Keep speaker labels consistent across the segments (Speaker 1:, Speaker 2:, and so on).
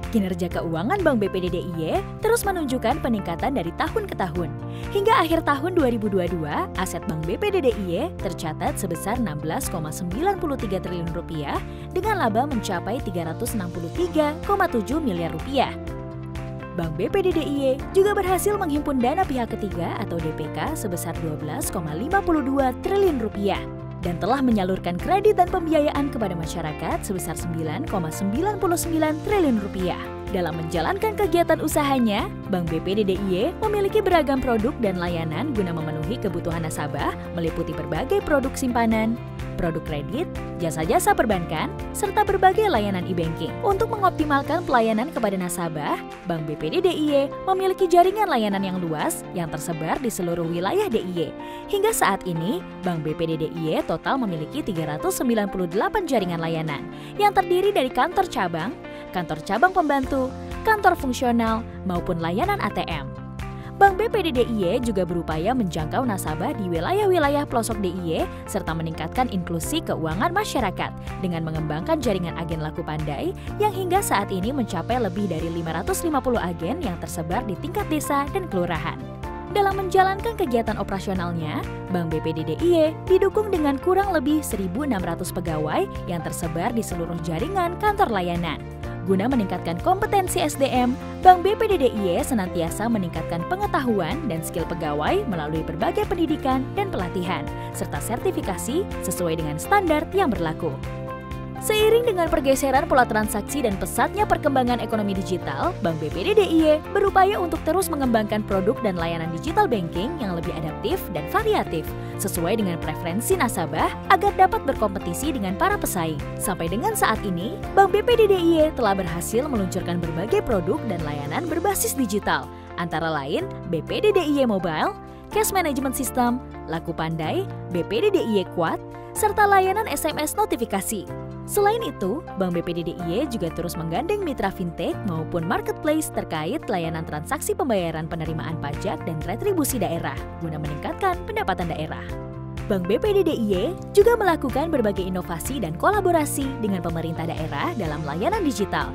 Speaker 1: Kinerja keuangan Bank BPD DIY terus menunjukkan peningkatan dari tahun ke tahun. Hingga akhir tahun 2022, aset Bank BPD DIY tercatat sebesar Rp16,93 triliun dengan laba mencapai Rp363,7 miliar. Bank BPD DIY juga berhasil menghimpun dana pihak ketiga atau DPK sebesar Rp12,52 triliun dan telah menyalurkan kredit dan pembiayaan kepada masyarakat sebesar Rp9,99 triliun. Dalam menjalankan kegiatan usahanya, Bank BPD DIY memiliki beragam produk dan layanan guna memenuhi kebutuhan nasabah meliputi berbagai produk simpanan, produk kredit, jasa-jasa perbankan, serta berbagai layanan e-banking. Untuk mengoptimalkan pelayanan kepada nasabah, Bank BPD DIY memiliki jaringan layanan yang luas yang tersebar di seluruh wilayah DIY. Hingga saat ini, Bank BPD DIY total memiliki 398 jaringan layanan yang terdiri dari kantor cabang pembantu, kantor fungsional, maupun layanan ATM. Bank BPD DIY juga berupaya menjangkau nasabah di wilayah-wilayah pelosok DIY serta meningkatkan inklusi keuangan masyarakat dengan mengembangkan jaringan agen laku pandai yang hingga saat ini mencapai lebih dari 550 agen yang tersebar di tingkat desa dan kelurahan. Dalam menjalankan kegiatan operasionalnya, Bank BPD DIY didukung dengan kurang lebih 1.600 pegawai yang tersebar di seluruh jaringan kantor layanan. Guna meningkatkan kompetensi SDM, Bank BPD DIY senantiasa meningkatkan pengetahuan dan skill pegawai melalui berbagai pendidikan dan pelatihan, serta sertifikasi sesuai dengan standar yang berlaku. Seiring dengan pergeseran pola transaksi dan pesatnya perkembangan ekonomi digital, Bank BPD DIY berupaya untuk terus mengembangkan produk dan layanan digital banking yang lebih adaptif dan variatif, sesuai dengan preferensi nasabah agar dapat berkompetisi dengan para pesaing. Sampai dengan saat ini, Bank BPD DIY telah berhasil meluncurkan berbagai produk dan layanan berbasis digital, antara lain BPD DIY Mobile, Cash Management System, Laku Pandai, BPD DIY Kuat, serta layanan SMS notifikasi. Selain itu, Bank BPD DIY juga terus menggandeng mitra fintech maupun marketplace terkait layanan transaksi pembayaran penerimaan pajak dan retribusi daerah guna meningkatkan pendapatan daerah. Bank BPD DIY juga melakukan berbagai inovasi dan kolaborasi dengan pemerintah daerah dalam layanan digital.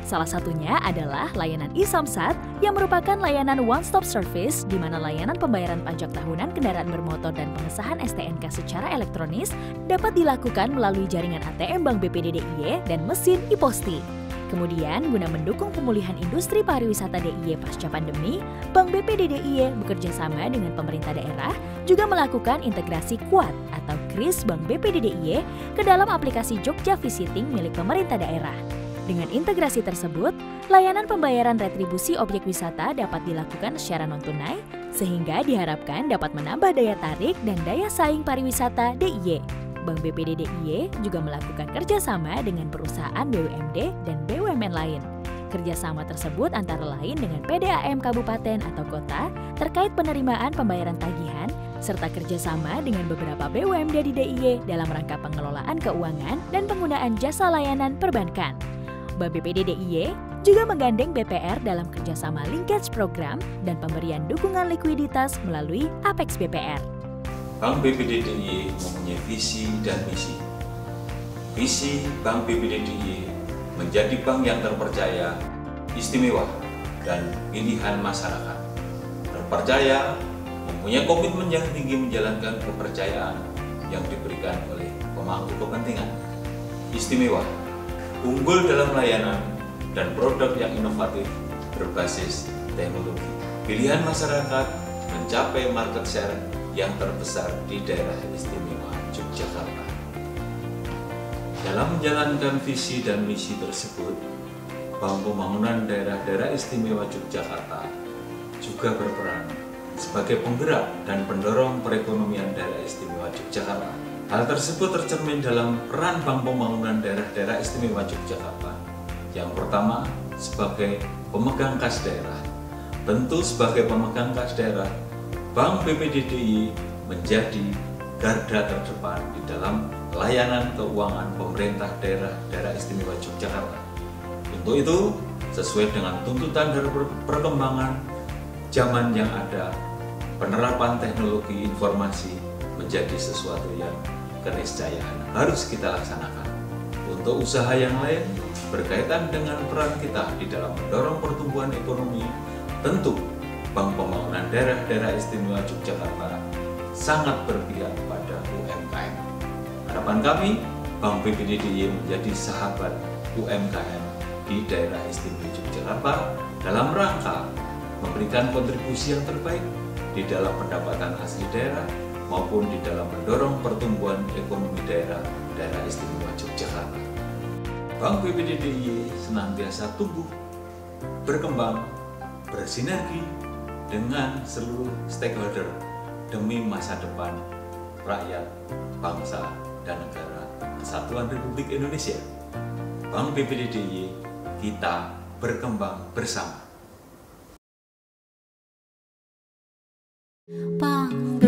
Speaker 1: Salah satunya adalah layanan e-Samsat yang merupakan layanan one-stop service di mana layanan pembayaran pajak tahunan kendaraan bermotor dan pengesahan STNK secara elektronis dapat dilakukan melalui jaringan ATM Bank BPD DIY dan mesin e-Posti. Kemudian, guna mendukung pemulihan industri pariwisata DIY pasca pandemi, Bank BPD DIY bekerja sama dengan pemerintah daerah juga melakukan integrasi kuat atau KRIS Bank BPD DIY ke dalam aplikasi Jogja Visiting milik pemerintah daerah. Dengan integrasi tersebut, layanan pembayaran retribusi objek wisata dapat dilakukan secara non-tunai, sehingga diharapkan dapat menambah daya tarik dan daya saing pariwisata DIY. Bank BPD DIY juga melakukan kerjasama dengan perusahaan BUMD dan BUMN lain. Kerjasama tersebut antara lain dengan PDAM kabupaten atau kota terkait penerimaan pembayaran tagihan, serta kerjasama dengan beberapa BUMD di DIY dalam rangka pengelolaan keuangan dan penggunaan jasa layanan perbankan. Bank BPD DIY juga menggandeng BPR dalam kerjasama linkage program dan pemberian dukungan likuiditas melalui Apex BPR.
Speaker 2: Bank BPD DIY mempunyai visi dan misi. Visi Bank BPD DIY menjadi bank yang terpercaya, istimewa, dan pilihan masyarakat. Terpercaya, mempunyai komitmen yang tinggi menjalankan kepercayaan yang diberikan oleh pemangku kepentingan. Istimewa, unggul dalam layanan dan produk yang inovatif berbasis teknologi. Pilihan masyarakat mencapai market share yang terbesar di daerah istimewa Yogyakarta. Dalam menjalankan visi dan misi tersebut, Bank Pembangunan Daerah-Daerah Istimewa Yogyakarta juga berperan sebagai penggerak dan pendorong perekonomian daerah istimewa Yogyakarta. Hal tersebut tercermin dalam peran Bank Pembangunan Daerah-Daerah Istimewa Yogyakarta. Yang pertama, sebagai pemegang kas daerah. Tentu sebagai pemegang kas daerah, Bank BPD DIY menjadi garda terdepan di dalam layanan keuangan pemerintah daerah-daerah istimewa Yogyakarta. Untuk itu, sesuai dengan tuntutan dari perkembangan zaman yang ada, penerapan teknologi informasi menjadi sesuatu yang keniscayaan harus kita laksanakan Untuk usaha yang lain berkaitan dengan peran kita di dalam mendorong pertumbuhan ekonomi, tentu Bank Pembangunan Daerah-Daerah Istimewa Yogyakarta sangat berpihak pada UMKM. Harapan kami, Bank BPDDIY menjadi sahabat UMKM di Daerah Istimewa Yogyakarta dalam rangka memberikan kontribusi yang terbaik di dalam pendapatan asli daerah maupun di dalam mendorong pertumbuhan ekonomi daerah Istimewa Yogyakarta. Bank BPDDIY senantiasa tumbuh, berkembang, bersinergi dengan seluruh stakeholder demi masa depan rakyat, bangsa, dan negara Kesatuan Republik Indonesia. Bank BPDDIY, kita berkembang bersama.
Speaker 3: Bank